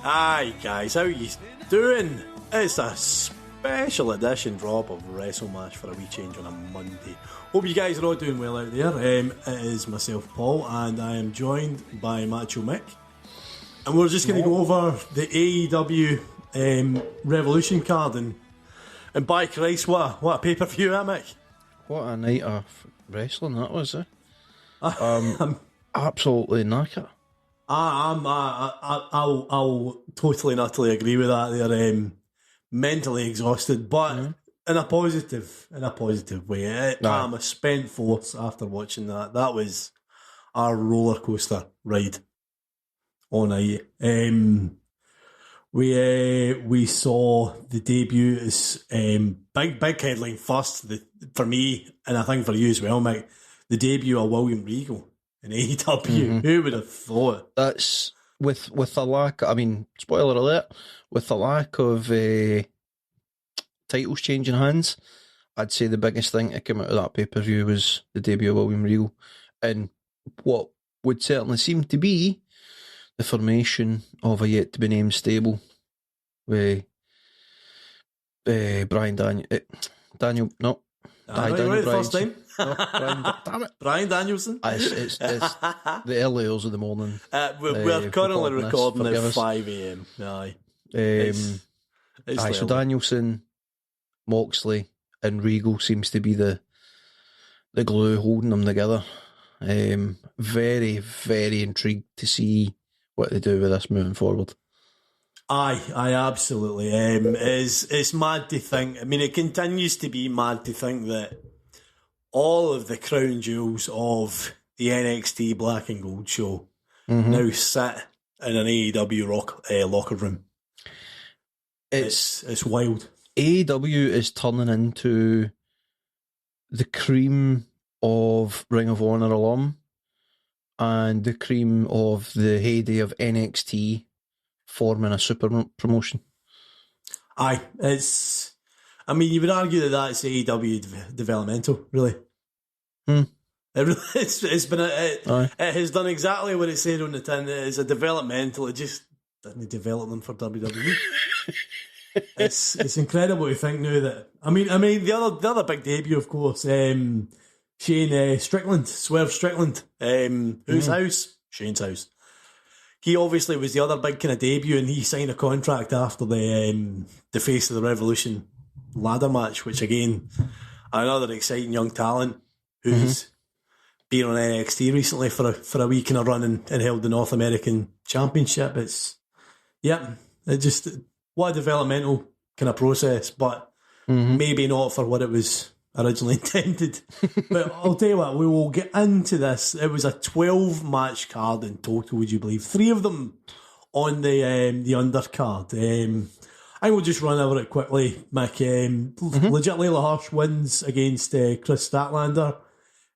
Hi guys, how you doing? It's a special edition drop of WrestleMash for a wee change on a Monday. Hope you guys are all doing well out there. It is myself, Paul, and I am joined by Macho Mick. And we're just going to go over the AEW Revolution card, and by Christ, what a pay-per-view, Mick? What a night of wrestling that was, eh? Absolutely knackered. I'll totally and utterly agree with that. They're mentally exhausted, but in a positive way. I'm a spent force after watching that. That was a roller coaster ride all night. We saw the debut as big headline first for me, and I think for you as well, Mike. The debut of William Regal in AEW. Who would have thought? That's with the lack. I mean, spoiler alert. With the lack of titles changing hands, I'd say the biggest thing that came out of that pay-per-view was the debut of William Regal, and what would certainly seem to be the formation of a yet-to-be-named stable with Brian Daniel. Daniel, no. Right the first time. Damn it. Brian Danielson. It's the early hours of the morning. We're currently recording at 5 a.m. Aye. So Danielson, Moxley, and Regal seems to be the glue holding them together. Very, very intrigued to see what they do with this moving forward. Aye, absolutely. It's mad to think. I mean, it continues to be mad to think that all of the crown jewels of the NXT Black and Gold show now sit in an AEW locker room. It's wild. AEW is turning into the cream of Ring of Honor alum and the cream of the heyday of NXT forming a super promotion. Aye, I mean, you would argue that that's AEW developmental, really. It's been it has done exactly what it said on the tin. It is a developmental. It just didn't develop them for WWE. It's incredible to think now that I mean the other big debut, of course, Shane Strickland, Swerve Strickland, whose house? Shane's house. He obviously was the other big kind of debut, and he signed a contract after the Face of the Revolution ladder match, which again, another exciting young talent who's been on NXT recently for a wee kind of run and held the North American Championship. It just what a developmental kind of process, but maybe not for what it was originally intended. But I'll tell you what, we will get into this. It was a 12-match card in total, would you believe? 3 of them on the undercard. I will just run over it quickly, Mick. Legit Layla Hirsch wins against Chris Statlander.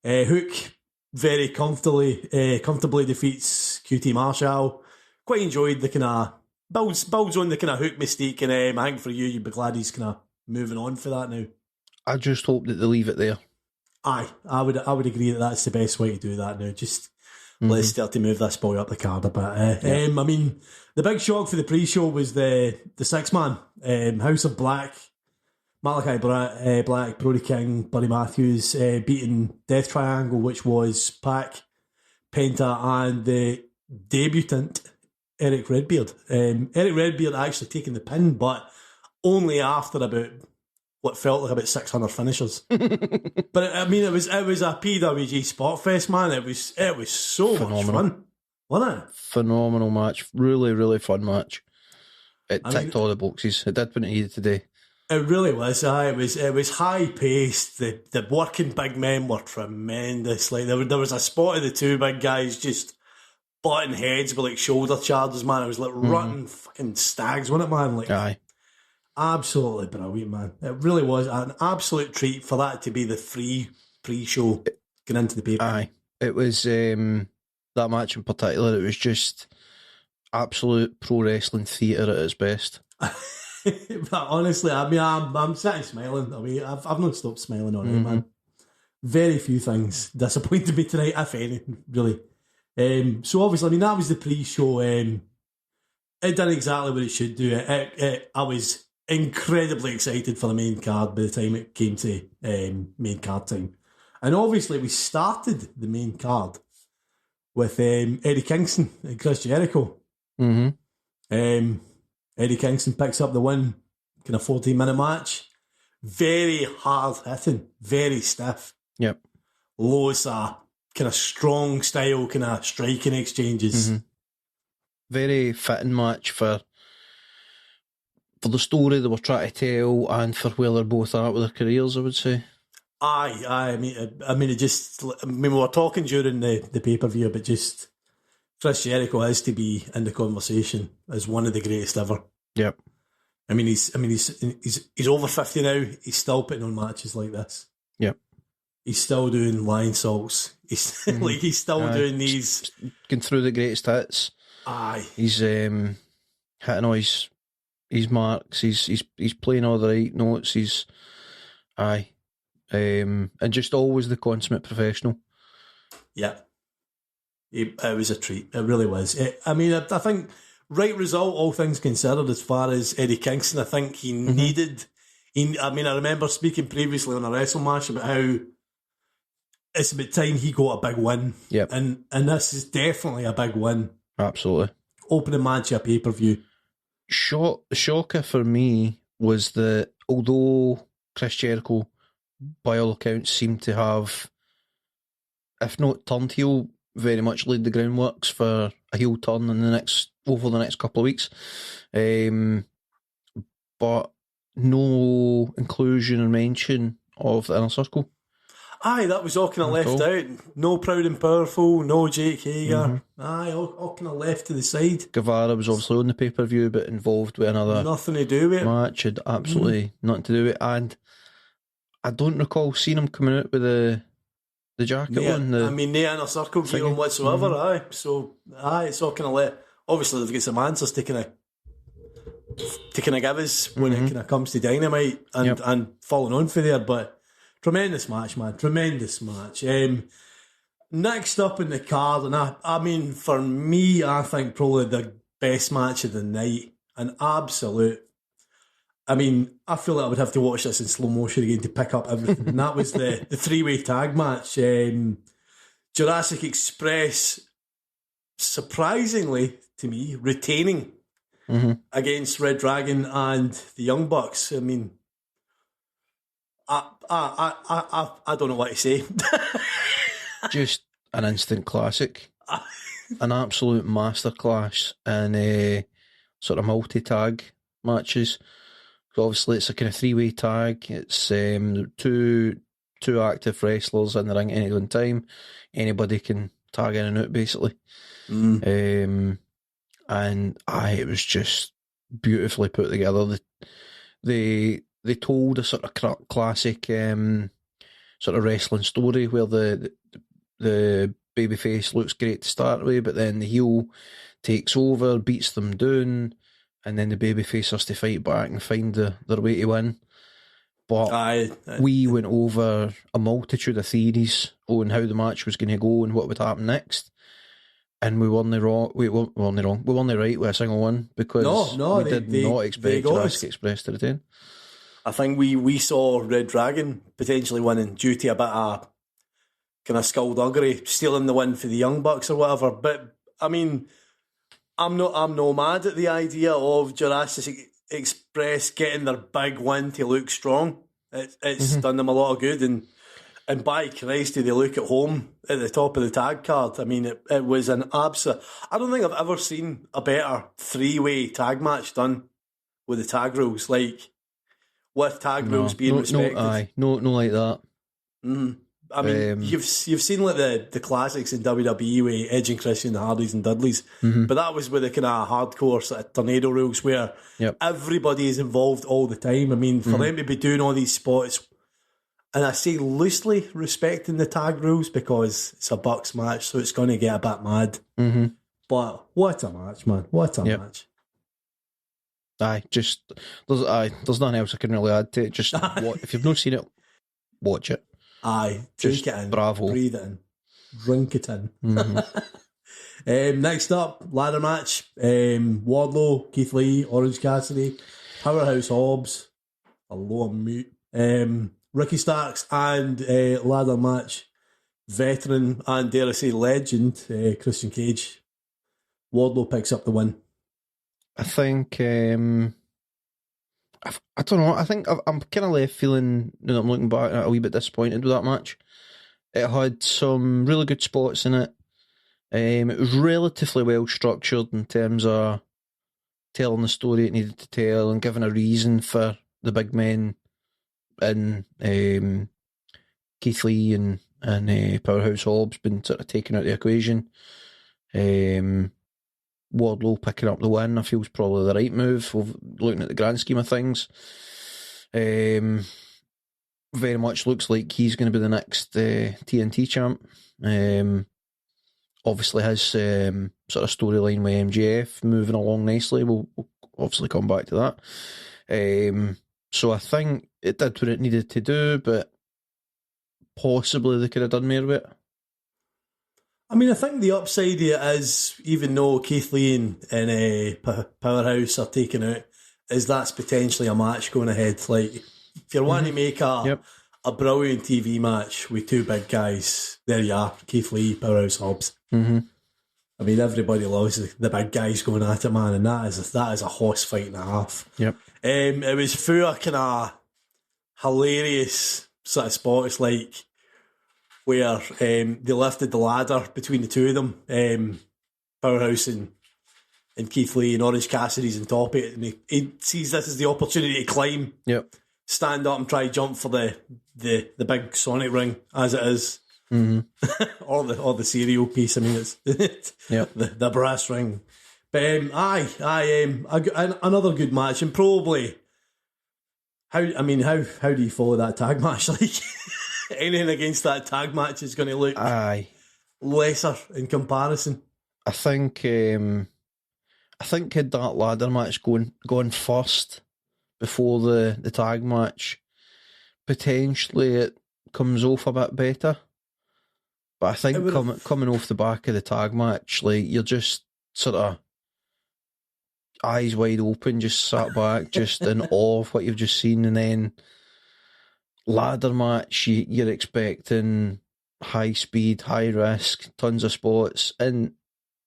Hook very comfortably defeats QT Marshall. Quite enjoyed the kind of builds on the kind of Hook mystique, and I think for you'd be glad he's kind of moving on for that now. I just hope that they leave it there. Aye, I would agree that that's the best way to do that now. Just let's start to move this boy up the card a bit. I mean, the big shock for the pre-show was the 6-man House of Black, Malachi Black, Brody King, Buddy Matthews beating Death Triangle, which was Pac, Penta, and the debutant Eric Redbeard. Eric Redbeard actually taking the pin, but only after about what felt like about 600 finishers. But I mean, it was a PWG Spot Fest, man. It was so much fun, wasn't it? Phenomenal match, really, really fun match. It ticked all the boxes. It did what it needed today. It really was. It was high paced. The working big men were tremendous. Like there was a spot of the 2 big guys just butting heads with like shoulder charges, man. It was like rotten fucking stags, wasn't it, man? Like, aye. Absolutely brilliant, man. It really was an absolute treat for that to be the free pre-show going into the paper. Aye. It was, that match in particular, it was just absolute pro wrestling theatre at its best. But honestly, I mean, I'm sitting smiling. I mean, I've not stopped smiling on it, man. Very few things disappointed me tonight, if any, really. So obviously, I mean, that was the pre-show. it done exactly what it should do. I was incredibly excited for the main card by the time it came to main card time. And obviously we started the main card with Eddie Kingston and Chris Jericho. Mm-hmm. Eddie Kingston picks up the win, kind of 14-minute match. Very hard hitting, very stiff. Yep. Loads of kind of strong style, kind of striking exchanges. Mm-hmm. Very fitting match for the story they were trying to tell and for where they're both at with their careers, I would say. Aye. I mean, we were talking during the pay-per-view, but just Chris Jericho has to be in the conversation as one of the greatest ever. Yep. I mean, he's over 50 now. He's still putting on matches like this. Yep. He's still doing line salts. He's he's still doing these, going through the greatest hits. Aye. He's hitting all his marks. He's playing all the right notes. And just always the consummate professional. Yeah. It was a treat. It really was. I think right result, all things considered, as far as Eddie Kingston. I think he needed. I remember speaking previously on a WrestleMash about how it's about time he got a big win. Yep. And this is definitely a big win. Absolutely. Opening match of a pay-per-view. Shocker for me was that although Chris Jericho, by all accounts, seemed to have, if not turned heel, very much laid the groundworks for a heel turn over the next couple of weeks. But no inclusion or mention of the Inner Circle. Aye, that was all kind of left out. No Proud and Powerful, no Jake Hager. Aye, all kind of left to the side. Guevara was obviously on the pay-per-view, but involved with another nothing to do with it. Match. Had absolutely nothing to do with it. And I don't recall seeing him coming out with the jacket on. No Inner Circle gear on whatsoever. Aye, so it's all kind of left. Obviously, they've got some answers to kind of give us when it kind of comes to Dynamite and following on for there, but. Tremendous match, man. Tremendous match. Next up in the card, and I mean, for me, I think probably the best match of the night. An absolute. I mean, I feel like I would have to watch this in slow motion again to pick up everything. And that was the three-way tag match. Jurassic Express, surprisingly to me, retaining against Red Dragon and the Young Bucks. I mean, I don't know what to say. Just an instant classic. An absolute masterclass in sort of multi-tag matches. So obviously it's a kind of three-way tag. It's two active wrestlers in the ring at any one time. Anybody can tag in and out, basically. And it was just beautifully put together. They told a sort of classic sort of wrestling story where the babyface looks great to start with, but then the heel takes over, beats them down, and then the babyface has to fight back and find their way to win. But we went over a multitude of theories on how the match was going to go and what would happen next. And we weren't wrong. We weren't right with a single one because we did not expect Jurassic Express to retain. I think we saw Red Dragon potentially winning due to a bit of kind of skullduggery, stealing the win for the Young Bucks or whatever. But I mean, I'm no mad at the idea of Jurassic Express getting their big win to look strong. It's done them a lot of good, and by Christ, do they look at home at the top of the tag card? I mean, it was an absolute. I don't think I've ever seen a better three-way tag match done with the tag rules, like. With tag rules being respected. No like that. I mean, you've seen like the classics in WWE with Edge and Christian, the Hardys and Dudleys, but that was with the kind of hardcore sort of tornado rules where everybody is involved all the time. I mean, for them to be doing all these spots, and I say loosely respecting the tag rules because it's a Bucks match, so it's going to get a bit mad. But what a match, man! What a match! There's nothing else I can really add to it. Just if you've not seen it, watch it. Drink it in, bravo, breathe it in, drink it in. Next up, ladder match. Wardlow, Keith Lee, Orange Cassidy, Powerhouse Hobbs, a low mute. Ricky Starks and ladder match. Veteran and, dare I say, legend, Christian Cage. Wardlow picks up the win. I think, I don't know, I think I'm kind of left feeling, that I'm looking back, a wee bit disappointed with that match. It had some really good spots in it. It was relatively well structured in terms of telling the story it needed to tell and giving a reason for the big men in Keith Lee and Powerhouse Hobbs been sort of taken out of the equation. Wardlow picking up the win, I feel, is probably the right move, looking at the grand scheme of things. Very much looks like he's going to be the next TNT champ. Obviously his sort of storyline with MJF moving along nicely. We'll obviously come back to that. So I think it did what it needed to do, but possibly they could have done more with it. I mean, I think the upside of it is, even though Keith Lee and Powerhouse are taken out, is that's potentially a match going ahead. Like, if you're wanting to make a brilliant TV match with two big guys, there you are, Keith Lee, Powerhouse Hobbs. Mm-hmm. I mean, everybody loves the big guys going at it, man, and that is a horse fight and a half. Yep. It was full of kind of hilarious sort of spots, like where they lifted the ladder between the two of them, Powerhouse and Keith Lee, and Orange Cassidy's on top of it, and he sees this as the opportunity to climb, stand up and try to jump for the big Sonic ring, as it is. Mm-hmm. or the cereal piece. I mean, it's the brass ring. But another good match, and probably how do you follow that tag match? Like, anything against that tag match is going to look lesser in comparison. I think had that ladder match gone first before the tag match, potentially it comes off a bit better. But I think coming off the back of the tag match, like, you're just sort of eyes wide open, just sat back, just in awe of what you've just seen. And then ladder match, you're expecting high speed, high risk, tons of spots, and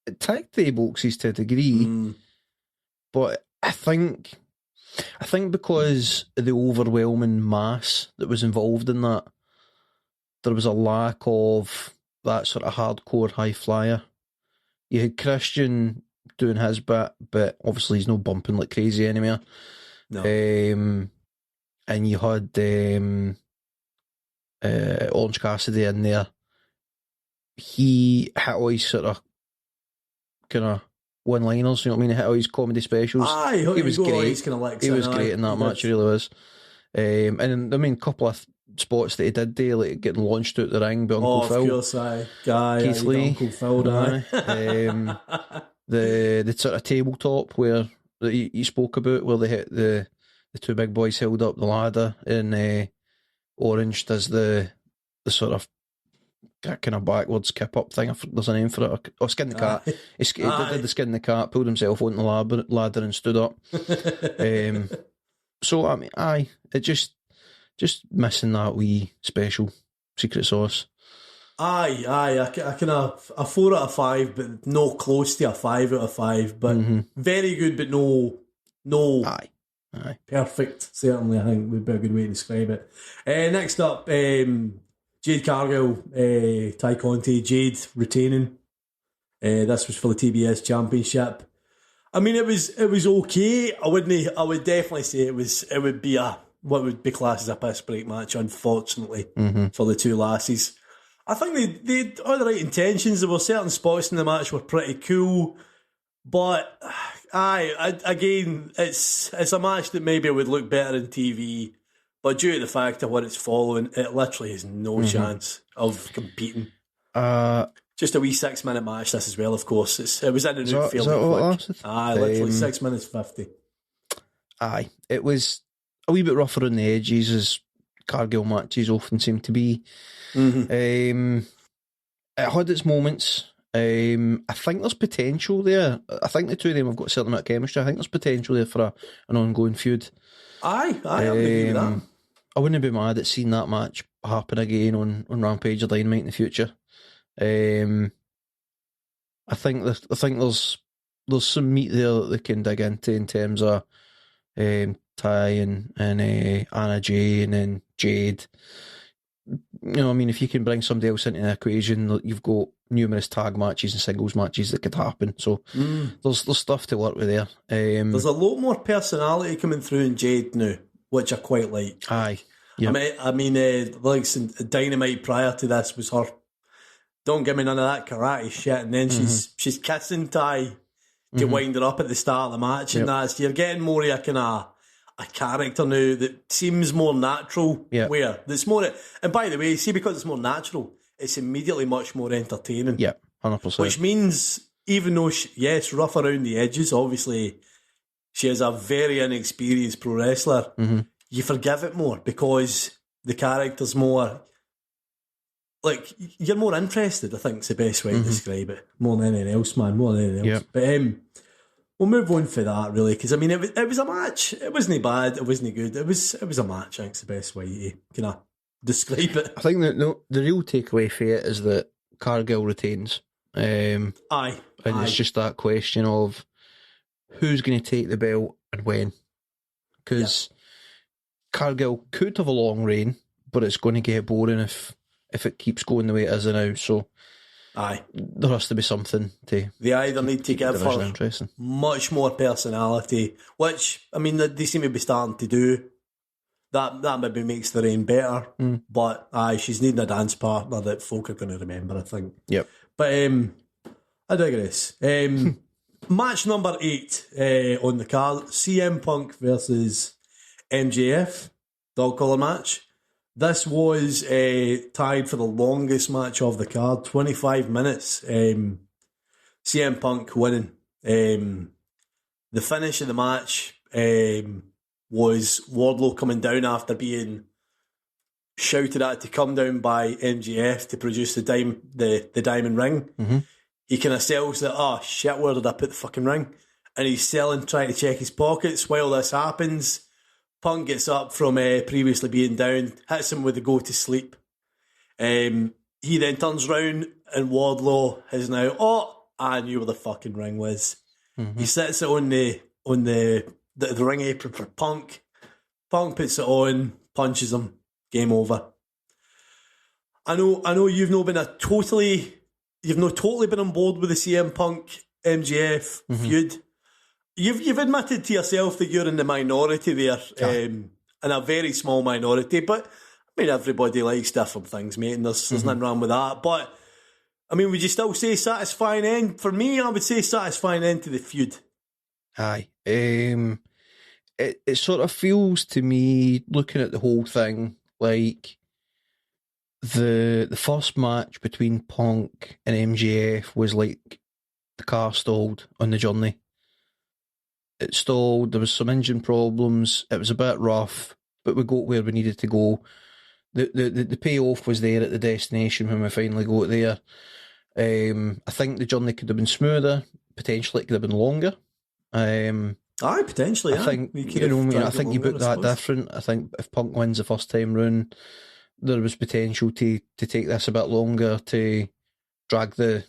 it ticked the boxes to a degree. But I think because of the overwhelming mass that was involved in that, there was a lack of that sort of hardcore high flyer. You had Christian doing his bit, but obviously he's no bumping like crazy anymore. No. And you had Orange Cassidy in there. He hit all his sort of kind of one-liners, you know what I mean? He hit all his comedy specials. He was great. He was great in that match, he really was. And I mean, a couple of spots that he did do, like getting launched out the ring by Uncle Phil. Of course, Keith Lee. Uncle Phil, the sort of tabletop where that you spoke about, where they hit the two big boys held up the ladder, and Orange does the sort of kind of backwards kip up thing. There's a name for it. Oh, skin the cat. He did the skin the cat, pulled himself onto the ladder and stood up. So I mean, it just missing that wee special secret sauce. I kind of a 4 out of 5, but no close to a 5 out of 5. But very good, but no. Aye. Perfect. Certainly, I think would be a good way to describe it. Next up, Jade Cargill, Ty Conti, Jade retaining. This was for the TBS Championship. I mean, it was okay. I would definitely say it would be what would be classed as a piss break match, unfortunately, for the two lassies. I think they had all the right intentions. There were certain spots in the match were pretty cool, but again, it's a match that maybe would look better on TV, but due to the fact of what it's following, it literally has no chance of competing. Just a wee 6-minute match, this as well, of course. It was in and out fairly quick. Literally 6 minutes 50. It was a wee bit rougher on the edges, as Cargill matches often seem to be. It had its moments. I think there's potential there. I think the two of them have got a certain amount of chemistry. I think there's potential there for an ongoing feud. Aye, I would agree with that. I wouldn't be mad at seeing that match happen again on Rampage or Dynamite in the future. I think there's some meat there that they can dig into in terms of Ty and Anna Jay and then Jade. If you can bring somebody else into the equation, you've got numerous tag matches and singles matches that could happen. So there's stuff to work with there. There's a lot more personality coming through in Jade now, which I quite like. Aye. Yep. I mean, like Dynamite prior to this was her. Don't give me none of that karate shit, and then she's kissing Ty to wind her up at the start of the match, and that's you're getting more of a kind of a character now that seems more natural. Yep. Where there's more, and by the way, see, because it's more natural, it's immediately much more entertaining. Yeah, 100%. Which means even though yes, rough around the edges, obviously she is a very inexperienced pro wrestler. You forgive it more because the character's more, like, you're more interested, I think is the best way to describe it. More than anything else, man. More than anything else. Yep. But we'll move on for that, really, because, I mean, it was a match. It wasn't bad. It wasn't good. It was a match, I think is the best way to kind of describe it. I think that the real takeaway for it is that Cargill retains. Aye. And it's just that question of who's going to take the belt and when. Because Cargill could have a long reign, but it's going to get boring if it keeps going the way it is now. So there has to be something to... They either need to give her much more personality, which, I mean, they seem to be starting to do. That maybe makes the reign better. But she's needing a dance partner that folk are going to remember, I think. Yep. But I digress. Match number 8 on the card, CM Punk versus MJF, dog collar match. This was tied for the longest match of the card, 25 minutes. CM Punk winning. The finish of the match was Wardlow coming down after being shouted at to come down by MJF to produce the diamond ring. He kind of sells that, oh shit, where did I put the fucking ring? And he's trying to check his pockets while this happens. Punk gets up from previously being down, hits him with the go to sleep. He then turns round and Wardlow is now, I knew where the fucking ring was. He sits it on the ring apron for Punk. Punk puts it on, punches him, game over. I know you've not totally been on board with the CM Punk MJF feud. You've admitted to yourself that you're in the minority there, in a very small minority, but I mean, everybody likes different things, mate, and there's nothing wrong with that. But I mean, would you still say satisfying end? For me, I would say satisfying end to the feud. Aye. It sort of feels to me, looking at the whole thing, like the first match between Punk and MJF was like the car stalled on the journey. It stalled, there was some engine problems, it was a bit rough, but we got where we needed to go. The payoff was there at the destination when we finally got there. I think the journey could have been smoother, potentially it could have been longer. Potentially, I think, I think you booked that different. I think if Punk wins the first time round, there was potential to take this a bit longer, to drag the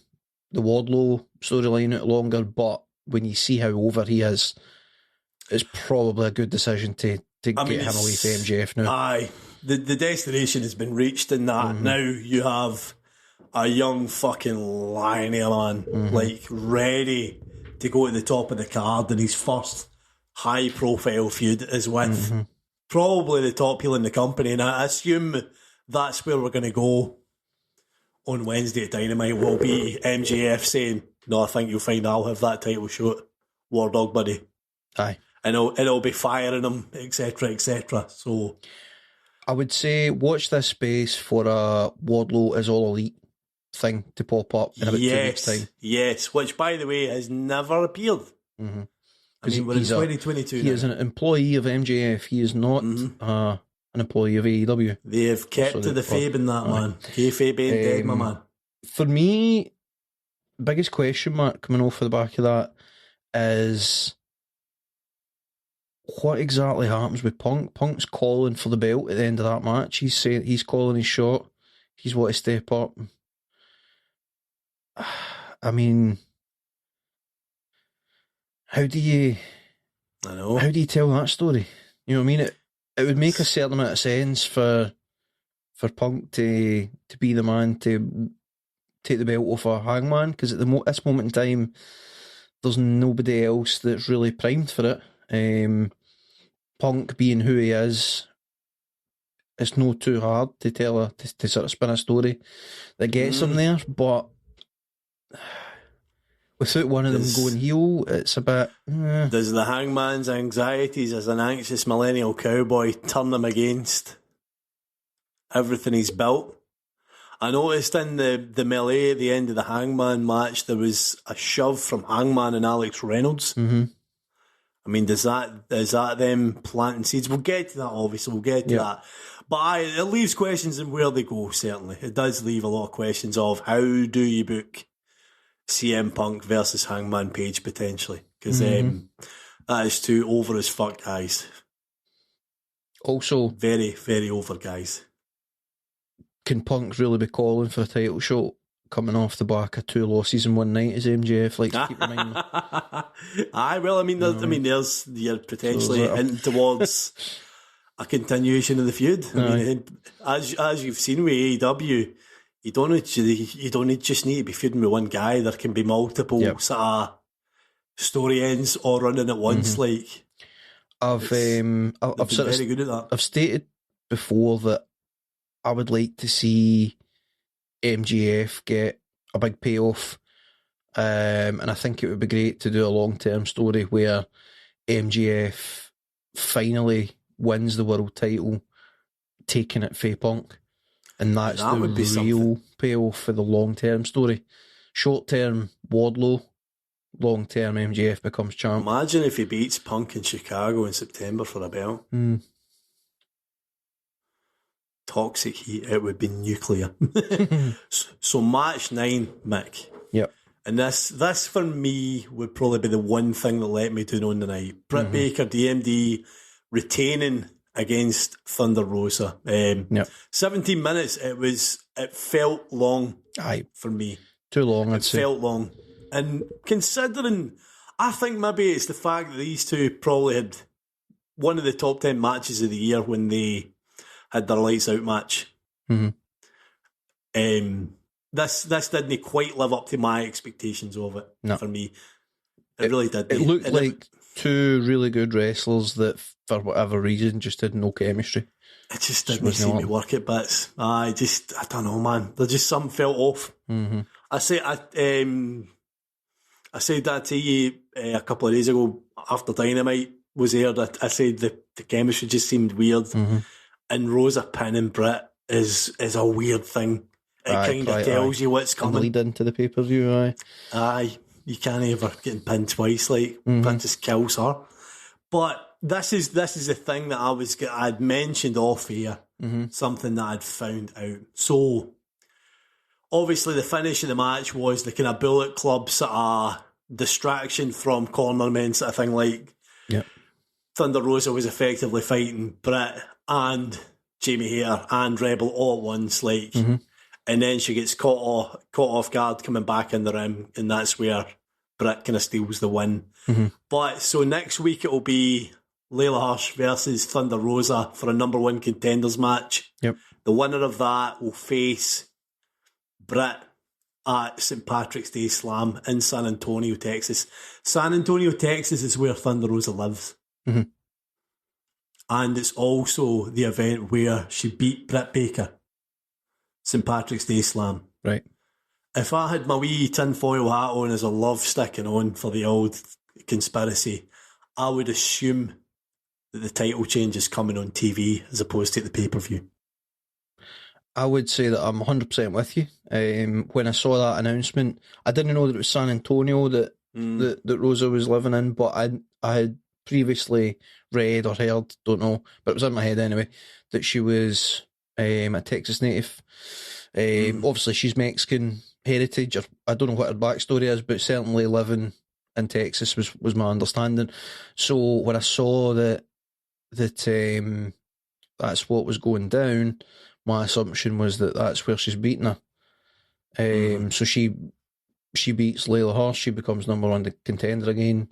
Wardlow storyline out longer, but when you see how over he is, it's probably a good decision to get him away from MJF now. Aye. The destination has been reached in that. Now you have a young fucking lion man, like, ready to go to the top of the card, and his first high-profile feud is with probably the top heel in the company, and I assume that's where we're going to go on Wednesday at Dynamite, will be MJF saying, no, I think you'll find I'll have that title shot, War Dog buddy. Aye. And it'll be firing him, etc., etc. So I would say watch this space for a Wardlow is all elite thing to pop up in about 2 weeks' time. Yes, which, by the way, has never appeared. I mean, we're in 2022 He is an employee of MJF. He is not an employee of AEW. They have kept to the Fabe in that, man. Kayfabe ain't dead, my man. For me, biggest question mark coming off the back of that is what exactly happens with Punk? Punk's calling for the belt at the end of that match. He's saying he's calling his shot. He's want to step up. I mean, how do you tell that story? You know what I mean? It would make a certain amount of sense for Punk to be the man to take the belt off a Hangman, because at this moment in time, there's nobody else that's really primed for it. Punk being who he is, it's not too hard to tell to sort of spin a story that gets him there, but without one of them going heel, it's a bit... Does the Hangman's anxieties as an anxious millennial cowboy turn him against everything he's built? I noticed in the melee at the end of the Hangman match, there was a shove from Hangman and Alex Reynolds. Mm-hmm. I mean, is that them planting seeds? We'll get to that, obviously. We'll get to that. But it leaves questions in where they go, certainly. It does leave a lot of questions of how do you book CM Punk versus Hangman Page, potentially. Because that is two over as fuck guys. Also, very, very over guys. Can Punk really be calling for a title shot coming off the back of 2 losses in one night, as MJF likes to keep reminding? Aye, well, I mean, there's you're potentially hinting towards a continuation of the feud. I mean, as you've seen with AEW, you don't just need to be feuding with one guy. There can be multiple sort of story ends all running at once. Like, I've sort of very good at that. I've stated before that I would like to see MJF get a big payoff, and I think it would be great to do a long-term story where MJF finally wins the world title, taking it for Punk, and that's the real payoff for the long-term story. Short-term, Wardlow; long-term, MJF becomes champ. Imagine if he beats Punk in Chicago in September for a belt. Toxic heat, it would be nuclear. So match 9, Mick. Yep. And this for me would probably be the one thing that let me down on the night. Britt Baker, DMD, retaining against Thunder Rosa. 17 minutes, it felt long for me. Too long, I'd say. It felt long. And considering, I think maybe it's the fact that these two probably had one of the top 10 matches of the year when they had their lights out match. This didn't quite live up to my expectations of it for me. It really did. It looked like two really good wrestlers that, for whatever reason, just had no chemistry. It just didn't seem to work at bits. I don't know, man. There just something felt off. I said that to you a couple of days ago after Dynamite was aired. I said the chemistry just seemed weird. And Rosa pinning Britt is a weird thing. It kind of tells you what's coming. Lead into the pay-per-view, Aye. You can't ever get pinned twice, like, that just kills her. But this is the thing that I'd mentioned off here, something that I'd found out. So, obviously the finish of the match was the kind of Bullet Club sort of distraction from corner men sort of thing, like Thunder Rosa was effectively fighting Britt and Jamie Hayter and Rebel all at once, like, and then she gets caught off guard coming back in the ring, and that's where Britt kind of steals the win. But so next week it will be Layla Hirsch versus Thunder Rosa for a number 1 contenders match. The winner of that will face Britt at St. Patrick's Day Slam in San Antonio, Texas. San Antonio, Texas is where Thunder Rosa lives. And it's also the event where she beat Britt Baker. St. Patrick's Day Slam. Right. If I had my wee tinfoil hat on as a love sticking on for the old conspiracy, I would assume that the title change is coming on TV as opposed to the pay-per-view. I would say that I'm 100% with you. When I saw that announcement, I didn't know that it was San Antonio that Rosa was living in, but I had previously read or heard, don't know, but it was in my head anyway, that she was a Texas native. Obviously, she's Mexican heritage, or I don't know what her backstory is, but certainly living in Texas was my understanding. So when I saw that that's what was going down, my assumption was that that's where she's beating her. So she beats Layla Hirsch, she becomes number one contender again,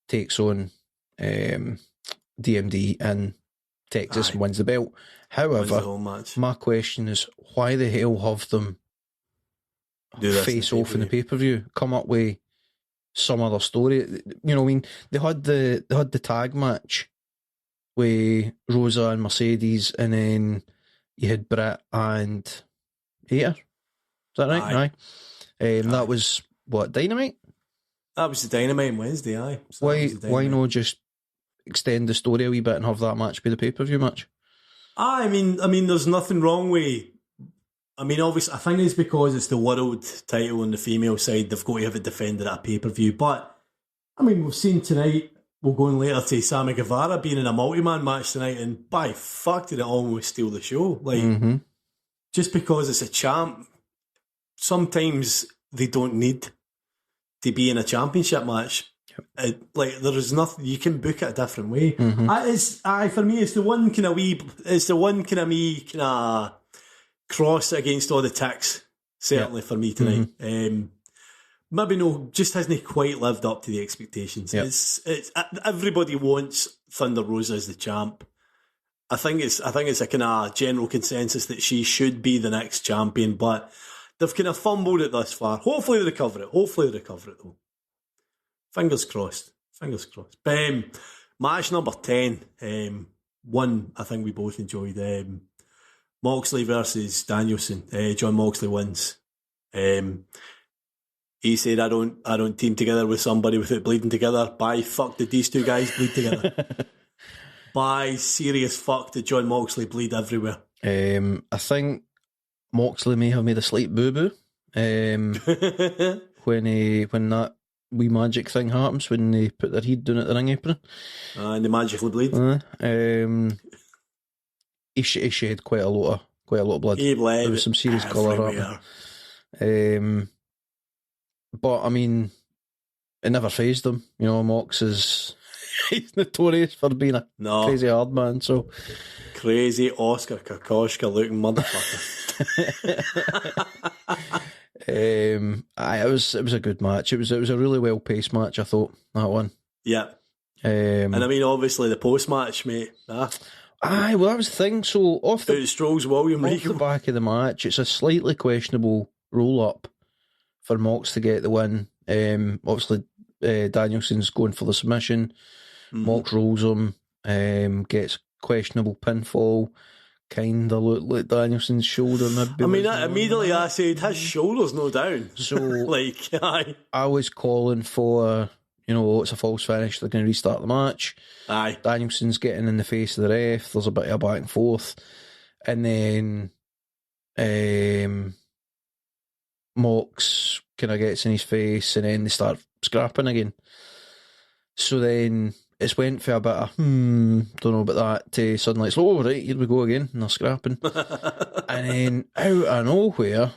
takes on DMD in Texas and wins the belt. However, my question is, why the hell have them face off in the pay-per-view? Come up with some other story. You know, I mean, they had the tag match with Rosa and Mercedes, and then you had Britt and Hater. Is that right? Aye. That was what, Dynamite? That was the Dynamite on Wednesday. Aye. So why not just extend the story a wee bit and have that match be the pay-per-view match? I mean, there's nothing wrong with. I mean, obviously, I think it's because it's the world title on the female side. They've got to have it defended at a pay-per-view. But, I mean, we've seen tonight, we'll go on later to Sammy Guevara being in a multi-man match tonight, and by fuck did it almost steal the show. Like, just because it's a champ, sometimes they don't need to be in a championship match. Like, there's nothing, you can book it a different way. For me, it's the one kind of me kind of cross against all the ticks, certainly for me tonight. Maybe just hasn't quite lived up to the expectations. It's everybody wants Thunder Rosa as the champ. I think it's a kind of general consensus that she should be the next champion, but they've kind of fumbled it thus far. Hopefully they recover it though. Fingers crossed. Match number 10. One I think we both enjoyed. Moxley versus Danielson. John Moxley wins. He said, I don't team together with somebody without bleeding together. By fuck did these two guys bleed together. By serious fuck did John Moxley bleed everywhere. I think Moxley may have made a slight boo-boo when that wee magic thing happens, when they put their head down at the ring apron. And they magically bleed. He shed quite a lot of blood. He bled. There was some serious colour up. But I mean, it never fazed him. You know, Mox he's notorious for being a crazy hard man. So crazy Oscar Kokoschka looking motherfucker. It was a good match. It was a really well paced match, I thought, that one. Yeah. And I mean, obviously the post match, mate. Aye, well, that was the thing. So off the Regal. Back of the match, it's a slightly questionable roll up for Mox to get the win. Obviously, Danielson's going for the submission. Mox rolls him, gets questionable pinfall. Kind of looked like Danielson's shoulder. I mean, immediately I said his shoulder's no down. So, aye. I was calling for, it's a false finish. They're going to restart the match. Aye. Danielson's getting in the face of the ref. There's a bit of a back and forth. And then Mox kind of gets in his face, and then they start scrapping again. So then it's went for a bit of, don't know about that, to suddenly it's, oh, right, here we go again, and they're scrapping. And then out of nowhere,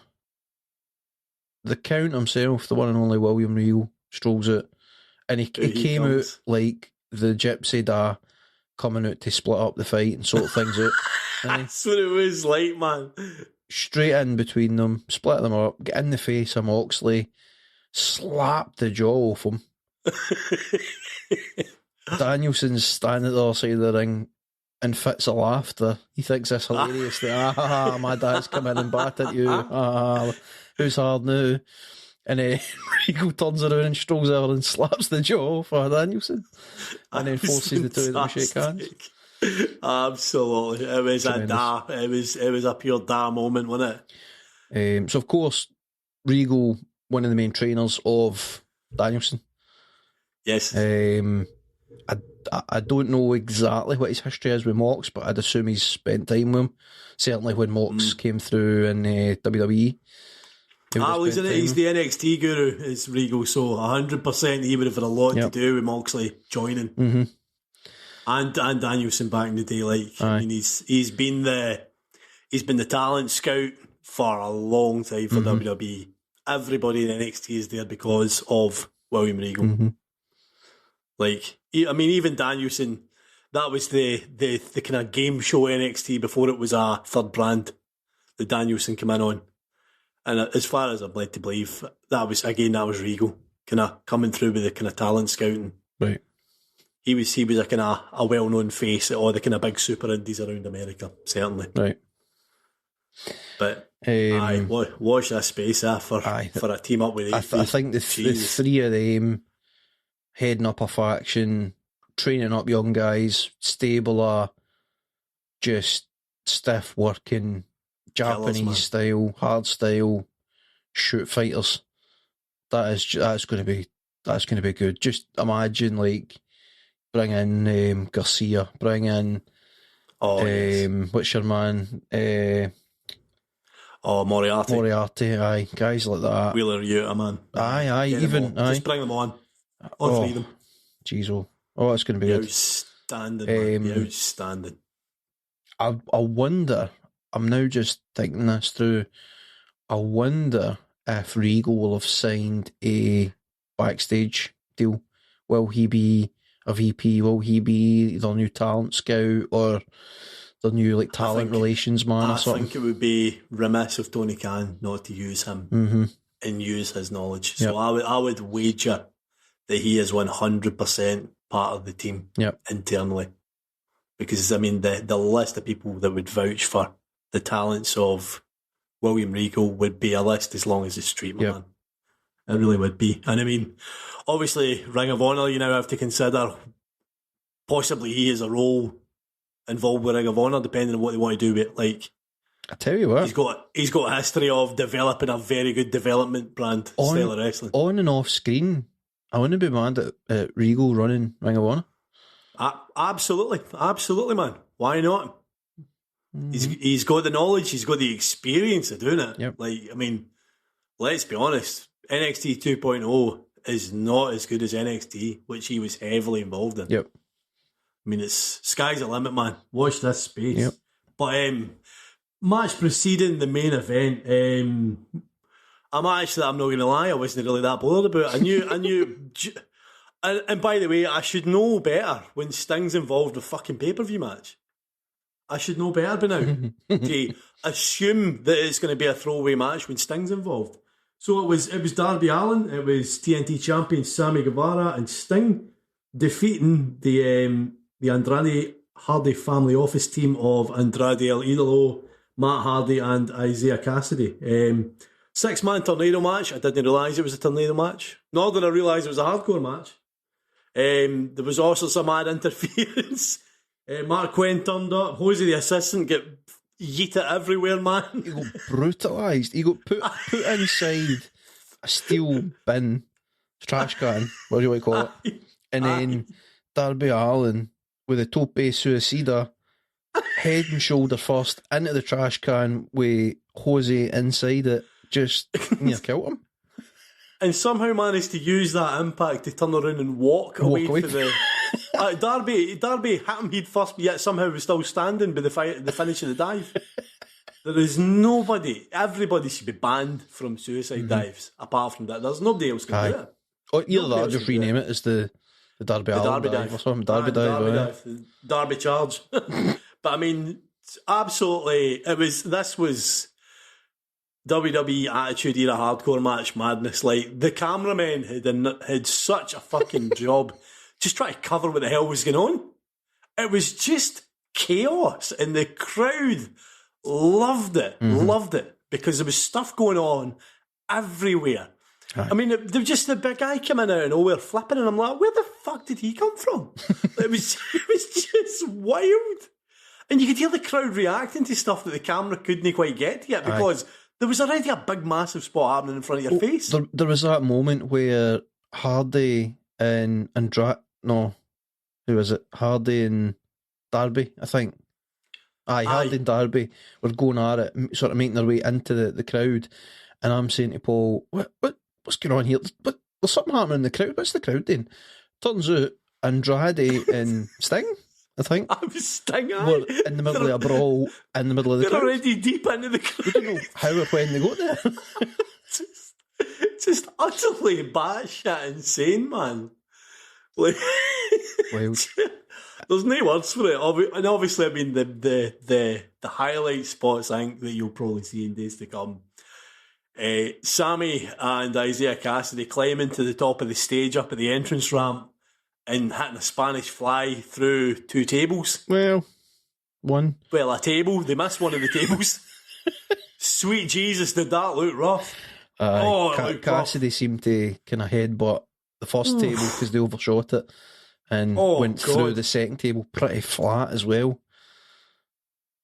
the Count himself, the one and only William Regal, strolls out. And he came out like the Gypsy Da coming out to split up the fight and sort things out. That's what it was like, man. Straight in between them, split them up, get in the face of Moxley, slap the jaw off him. Danielson's standing at the other side of the ring in fits of laughter. He thinks it's hilarious that, my dad's come in and battered you. Who's hard now? And Regal turns around and strolls over and slaps the jaw off of Danielson. And then forces the two of them to shake hands. Absolutely. It was it was a pure da moment, wasn't it? So of course, Regal, one of the main trainers of Danielson. Yes. I don't know exactly what his history is with Mox, but I'd assume he's spent time with him. Certainly when Mox came through in WWE. He's the NXT guru, is Regal, so 100% he would have had a lot to do with Moxley joining. And Danielson back in the day. I mean, he's been the talent scout for a long time for WWE. everybody in NXT is there because of William Regal. Mm-hmm. Like, I mean, even Danielson, that was the kind of game show NXT before it was a third brand that Danielson came in on. And as far as I'm led to believe, that was Regal kind of coming through with the kind of talent scouting. Right. He was a kind of a well-known face at all the kind of big super indies around America, certainly. Right. But watch this space for a team up with AP. I think the three of them heading up a faction, training up young guys, stabler, just stiff working, Japanese style, hard style, shoot fighters. That's going to be good. Just imagine like bring in Garcia, bring in what's your man? Moriarty. Moriarty, aye, guys like that. Wheeler Yuta, man. Aye, even aye. Just bring them on. All three of them. Jeez, it's going to be good. Outstanding, outstanding. I wonder, I'm now just thinking this through, I wonder if Regal will have signed a backstage deal. Will he be a VP? Will he be the new talent scout or the new talent relations man or something? I think it would be remiss of Tony Khan not to use him and use his knowledge. So I would wager that he is 100% part of the team internally. Because, I mean, the list of people that would vouch for the talents of William Regal would be a list as long as the street, man. It really would be. And, I mean, obviously, Ring of Honor, you now have to consider possibly he has a role involved with Ring of Honor, depending on what they want to do with it. Like, I tell you what, he's got a history of developing a very good development brand style of wrestling. On and off screen, I wouldn't be mad at Regal running Ring of Honor. Absolutely, man. Why not? He's got the knowledge, he's got the experience of doing it. Yep. Like, I mean, let's be honest, NXT 2.0 is not as good as NXT, which he was heavily involved in. Yep. I mean, it's sky's the limit, man. Watch this space. Yep. But match preceding the main event, I'm not going to lie, I wasn't really that bothered about it. I knew, and by the way, I should know better when Sting's involved with fucking pay-per-view match. I should know better by now. To assume that it's going to be a throwaway match when Sting's involved. So it was Darby Allin, it was TNT champion Sammy Guevara and Sting defeating the Andrade Hardy family office team of Andrade El Idolo, Matt Hardy and Isaiah Cassidy. 6-man tornado match. I didn't realise it was a tornado match. Nor did I realise it was a hardcore match. There was also some ad interference. Mark Quinn turned up. Jose the assistant get yeeted everywhere, man. He got brutalised. He got put inside a steel bin, trash can, what do you want to call it? And then Darby Allin with a tope suicida, head and shoulder first into the trash can with Jose inside it, just near killed him. And somehow managed to use that impact to turn around and walk away from the... Darby hit him head first, but yet somehow was still standing by the finish of the dive. There is nobody, everybody should be banned from suicide dives, apart from that. There's nobody else can do it. Or either that, just rename it as the Darby Allin dive or something. Darby dive. Darby charge. But I mean, absolutely, this was WWE Attitude Era hardcore match madness. Like, the cameramen had such a fucking job just trying to cover what the hell was going on. It was just chaos, and the crowd loved it, because there was stuff going on everywhere. Right. I mean, the big guy came in out of nowhere flipping, and I'm like, where the fuck did he come from? it was just wild. And you could hear the crowd reacting to stuff that the camera couldn't quite get to yet, because there was already a big, massive spot happening in front of your face. There was that moment where Hardy and who was it? Hardy and Darby, I think. Hardy and Darby were going at it, sort of making their way into the crowd. And I'm saying to Paul, what's going on here? There's something happening in the crowd. What's the crowd doing? Turns out Andrade and Sting, I think. I was Sting, were in the middle of a brawl in the middle of the crowd. They're already deep into the crowd. We don't know how or when they got there. Just utterly batshit insane, man. Like, Wild. there's no words for it. And obviously, I mean, the highlight spots, I think, that you'll probably see in days to come. Sammy and Isaiah Cassidy climbing to the top of the stage up at the entrance ramp and hitting a Spanish fly through two tables. Well, a table. They missed one of the tables. Sweet Jesus, did that look rough? Cassidy seemed to kind of headbutt the first table because they overshot it and went through the second table pretty flat as well.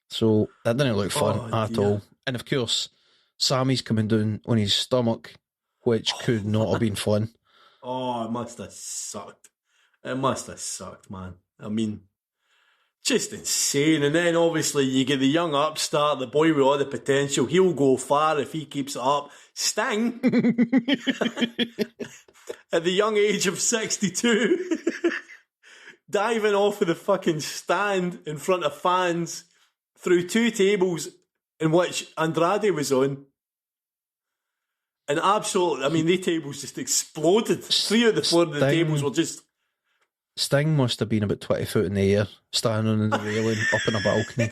So that didn't look fun at all. And of course, Sammy's coming down on his stomach, which could not have been fun. Oh, it must have sucked. It must have sucked, man. I mean, just insane. And then obviously you get the young upstart, the boy with all the potential. He'll go far if he keeps it up. Sting, at the young age of 62, diving off of the fucking stand in front of fans through two tables in which Andrade was on. And absolutely, I mean, the tables just exploded. Three of the four of the tables were just... Sting must have been about 20 foot in the air, standing on the railing up in a balcony.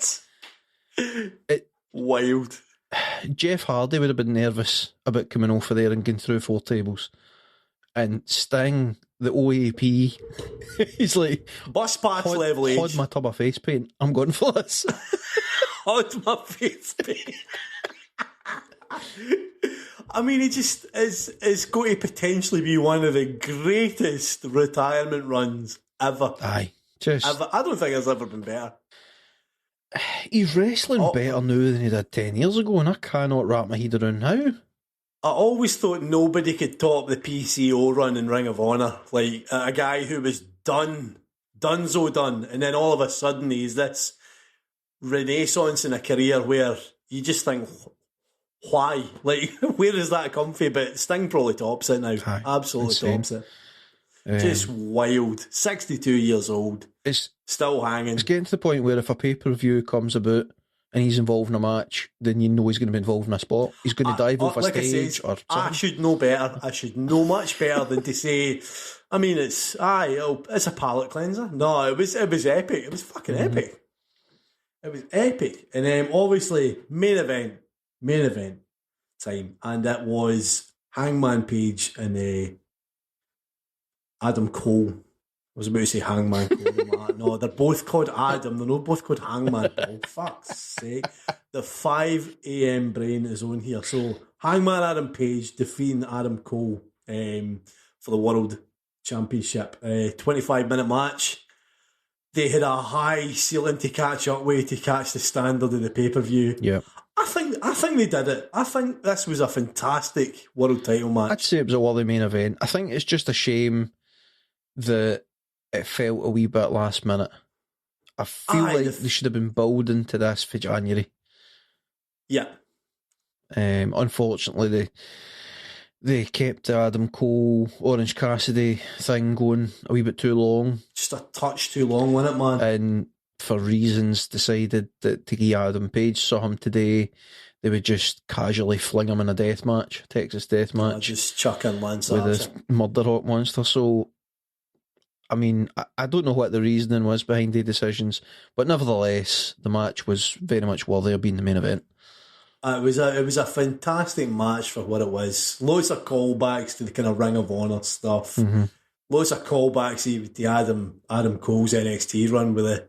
Wild. Jeff Hardy would have been nervous about coming off of there and going through four tables. And Sting, the OAP, he's like... Bus pass level age. Hod my tub of face paint. I'm going for this. Hod my face paint. I mean, he just is going to potentially be one of the greatest retirement runs ever. Aye. Ever. I don't think it's ever been better. He's wrestling better now than he did 10 years ago, and I cannot wrap my head around how. I always thought nobody could top the PCO run in Ring of Honor. Like, a guy who was done, and then all of a sudden he's this renaissance in a career where you just think, why? Like, where does that come from? But Sting probably tops it now. Aye, absolutely insane. tops it. Just wild. 62 years old. It's still hanging. It's getting to the point where if a pay-per-view comes about and he's involved in a match, then you know he's going to be involved in a spot. He's going to dive off a stage or something. I should know better. I should know much better than to say, I mean, it's a palate cleanser. No, it was epic. It was fucking epic. It was epic. And obviously, main event time. And that was Hangman Page and Adam Cole. I was about to say Hangman Cole. No, they're both called Adam. They're not both called Hangman. Oh, fuck's sake. The 5 a.m. brain is on here. So, Hangman Adam Page defeating Adam Cole for the World Championship. 25-minute match. They had a high ceiling to catch up with to catch the standard of the pay-per-view. Yeah. I think they did it. I think this was a fantastic world title match. I'd say it was a worthy main event. I think it's just a shame that it felt a wee bit last minute. I feel like they should have been building to this for January. Yeah. Unfortunately, they kept the Adam Cole, Orange Cassidy thing going a wee bit too long. Just a touch too long, wasn't it, man? And for reasons decided that to give Adam Page saw him today, they would just casually fling him in a death match, Texas death match. Just chuck in Lance with this murder hawk monster. So, I mean, I don't know what the reasoning was behind the decisions, but nevertheless, the match was very much worthy of being the main event. It was a fantastic match for what it was. Loads of callbacks to the kind of Ring of Honor stuff. Mm-hmm. Loads of callbacks even to Adam Cole's NXT run with the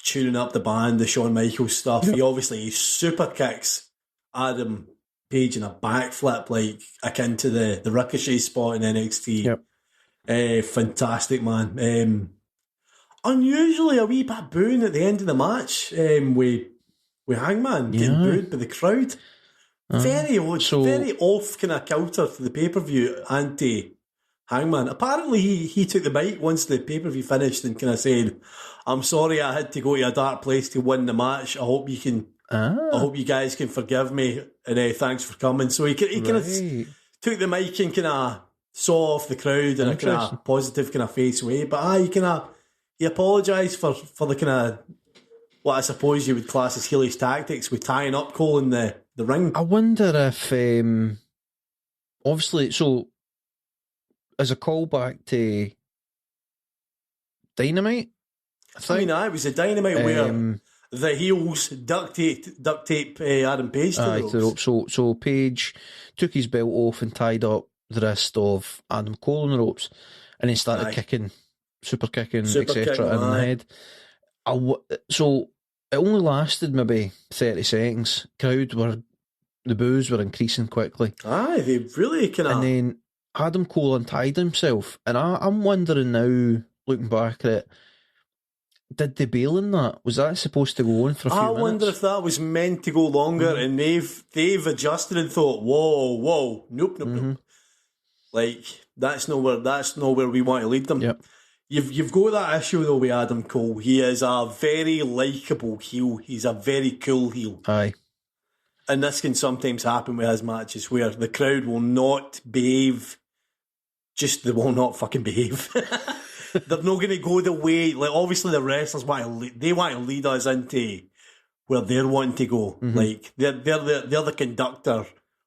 tuning up the band, the Shawn Michaels stuff. Yep. He super kicks Adam Page in a backflip, like akin to the Ricochet spot in NXT. Yep. Fantastic, man. Unusually a wee bit booing at the end of the match with Hangman getting booed by the crowd. Very odd, very off kind of counter for the pay-per-view anti-Hangman. Apparently he took the mic once the pay-per-view finished and kind of said, "I'm sorry I had to go to a dark place to win the match. I hope you guys can forgive me and thanks for coming." So he kind of took the mic and kind of saw off the crowd in a kind of positive kind of face way. But he apologised for the kind of what I suppose you would class as Healy's tactics with tying up Cole in the ring. I wonder if obviously, so as a callback to Dynamite, I mean, it was a Dynamite where the heels duct tape Adam Page to the ropes. So Page took his belt off and tied up the wrist of Adam Cole on the ropes, and then started kicking, etc. in the head. So it only lasted maybe 30 seconds. The boos were increasing quickly. Aye, they really kind of. And then Adam Cole untied himself, and I'm wondering now, looking back at it, did they bail in that? Was that supposed to go on for a few minutes? I wonder if that was meant to go longer, and they've adjusted and thought, whoa, nope. Like that's not where we want to lead them. Yep. You've got that issue though with Adam Cole. He is a very likeable heel. He's a very cool heel. Aye. And this can sometimes happen with his matches where the crowd will not behave. They will not fucking behave. They're not going to go the way. Like obviously the wrestlers want to lead us into where they're wanting to go. Like they're the conductor,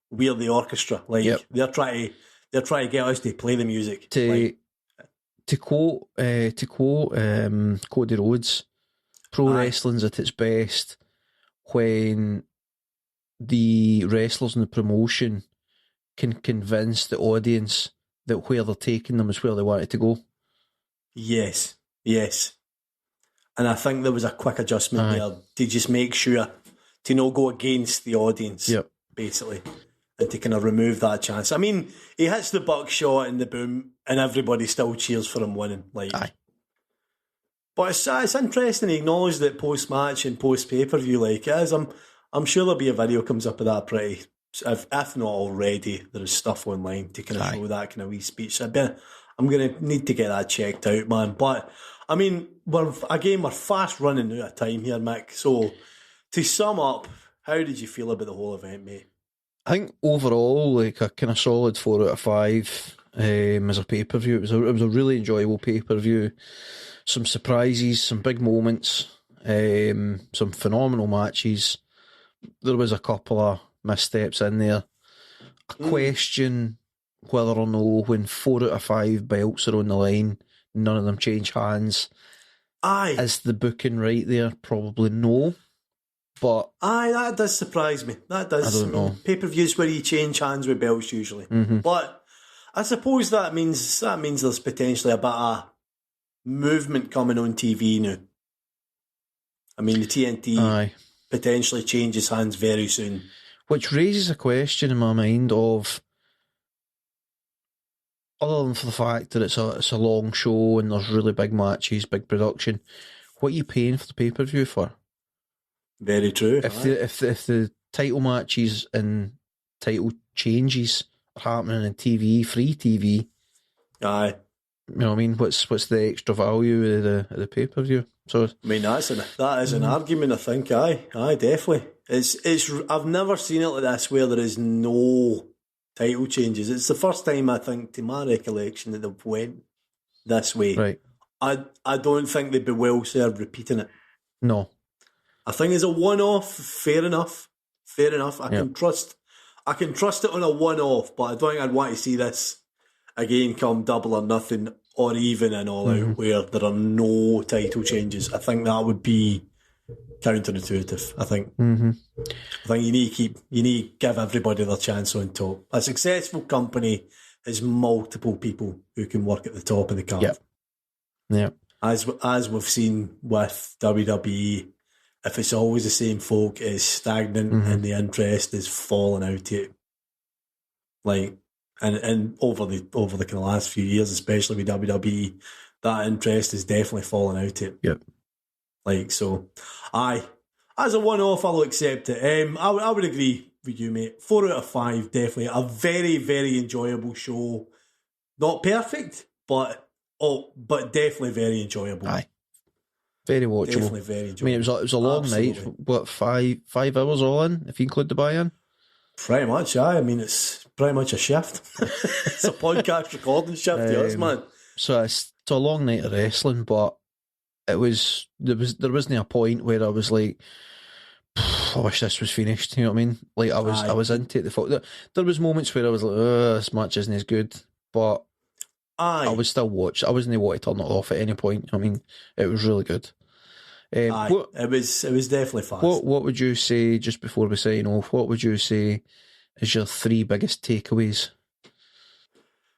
we're the orchestra. Like they're trying to get us to play the music. To quote Cody Rhodes, pro wrestling's at its best when the wrestlers in the promotion can convince the audience that where they're taking them is where they want it to go. Yes. And I think there was a quick adjustment there to just make sure to not go against the audience, basically, and to kind of remove that chance. I mean, he hits the buckshot in the boom and everybody still cheers for him winning. But it's interesting to acknowledge that post-match and post-pay-per-view, like it is, I'm sure there'll be a video comes up of that pretty, if not already, there is stuff online to kind of show that kind of wee speech. So I'm going to need to get that checked out, man. But, I mean, we're fast running out of time here, Mick. So, to sum up, how did you feel about the whole event, mate? I think overall, like a kind of solid 4 out of 5 as a pay-per-view. It was a really enjoyable pay-per-view. Some surprises, some big moments, some phenomenal matches. There was a couple of missteps in there. I question whether or no when 4 out of 5 belts are on the line, none of them change hands. Is the booking right there? Probably no. But that does surprise me. That does. I don't know. Pay-per-views where you change hands with belts usually. But I suppose that means there's potentially a bit of movement coming on TV now. I mean, the TNT potentially changes hands very soon. Which raises a question in my mind of, other than for the fact that it's a long show and there's really big matches, big production, what are you paying for the pay-per-view for? Very true. If the title matches and title changes are happening on TV, free TV, you know what I mean? What's the extra value of the pay-per-view? So I mean that is an argument. I think aye, definitely. It's I've never seen it like this where there is no title changes. It's the first time I think, to my recollection, that they've went this way. Right. I don't think they'd be well served repeating it. No. I think it's a one-off. Fair enough. I can trust it on a one-off, but I don't think I'd want to see this again come Double or Nothing or even an All Out where there are no title changes. I think that would be counterintuitive. I think you need to give everybody their chance on top. A successful company is multiple people who can work at the top of the card. Yeah. As we've seen with WWE, if it's always the same folk, it's stagnant and the interest is falling out of it. Like, and over the kind of last few years, especially with WWE, that interest is definitely falling out of it. Yep. Like, so, as a one-off, I'll accept it. I would agree with you, mate. 4 out of 5, definitely. A very, very enjoyable show. Not perfect, but definitely very enjoyable. Aye. Very watchable. Definitely very enjoyable. I mean, it was a long night. What, 5 hours all in, if you include the buy-in? Pretty much, aye. I mean, it's pretty much a shift. It's a podcast recording shift to us, man. So it's a long night of wrestling, but there wasn't a point where I was like, I wish this was finished. You know what I mean? Like, I was into it. There was moments where I was like, this match isn't as good, but I was still watched. I wasn't able to turn it off at any point. I mean, it was really good. It was definitely fast. What would you say, just before we sign off, what would you say is your 3 biggest takeaways?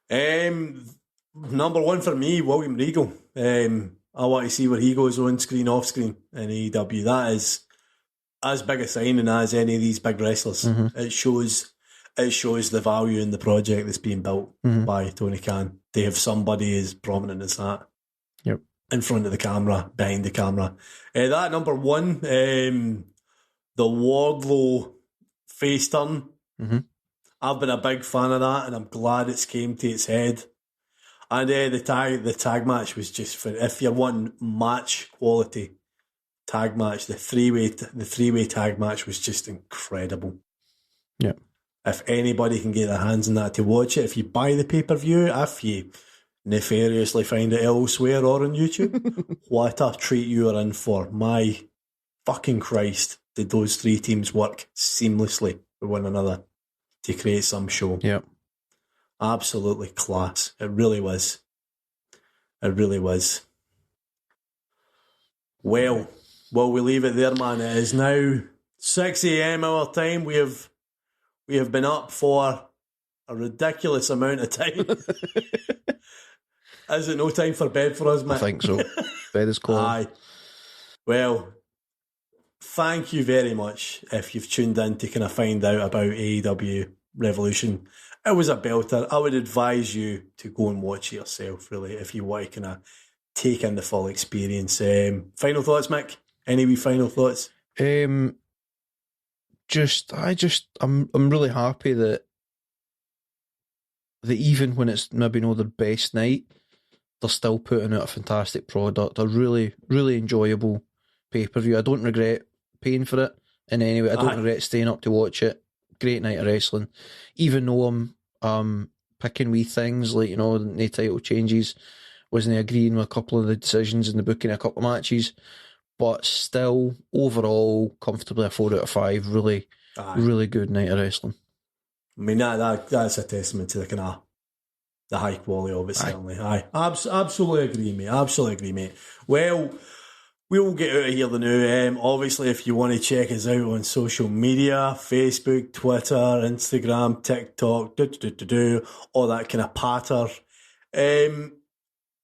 Number 1 for me, William Regal. I want to see where he goes on screen, off screen in AEW. That is as big a signing as any of these big wrestlers. Mm-hmm. It shows the value in the project that's being built by Tony Khan. They have somebody as prominent as that. Yep. In front of the camera, behind the camera. That number 1, the Wardlow face turn. Mm-hmm. I've been a big fan of that, and I'm glad it's came to its head. And the tag match was just for, if you're wanting match quality tag match, the three-way tag match was just incredible. Yeah. If anybody can get their hands on that to watch it, if you buy the pay-per-view, if you nefariously find it elsewhere or on YouTube, what a treat you are in for. My fucking Christ, did those 3 teams work seamlessly with one another to create some show. Yeah. Absolutely class. It really was. It really was. Well, we leave it there, man. It is now 6 a.m. our time. We have been up for a ridiculous amount of time. Is it no time for bed for us, Mick? I think so. Bed is calling. Aye. Well, thank you very much if you've tuned in to kind of find out about AEW Revolution. It was a belter. I would advise you to go and watch it yourself, really, if you want to kind of take in the full experience. Final thoughts, Mick? Any wee final thoughts? I'm really happy that even when it's maybe not their best night, they're still putting out a fantastic product, a really, really enjoyable pay-per-view. I don't regret paying for it in any way. I don't regret staying up to watch it. Great night of wrestling. Even though I'm picking wee things like, the title changes, wasn't agreeing with a couple of the decisions in the booking of a couple of matches, but still, overall, comfortably a 4 out of 5. Really, really good night of wrestling. I mean, that's a testament to the kind of the high quality of it, certainly. Aye. Absolutely agree, mate. Absolutely agree, mate. Well, we'll get out of here now. Obviously, if you want to check us out on social media, Facebook, Twitter, Instagram, TikTok, all that kind of patter.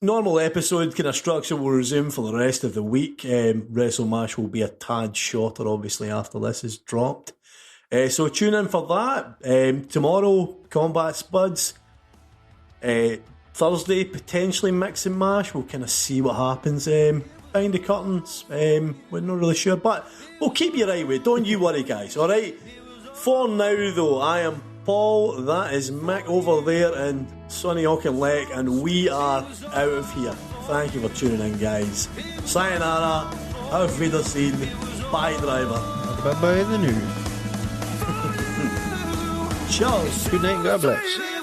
Normal episode kind of structure will resume for the rest of the week. WrestleMash will be a tad shorter, obviously, after this is dropped. So tune in for that. Tomorrow, Combat Spuds. Thursday, potentially Mix and Mash. We'll kind of see what happens behind the curtains. We're not really sure, but we'll keep you right with. Don't you worry, guys, alright? For now, though, I am Paul, that is Mick over there in sunny Auchinleck, and we are out of here. Thank you for tuning in, guys. Sayonara, auf Wiedersehen, bye driver. Bye-bye the new. Cheers. Good night and God bless.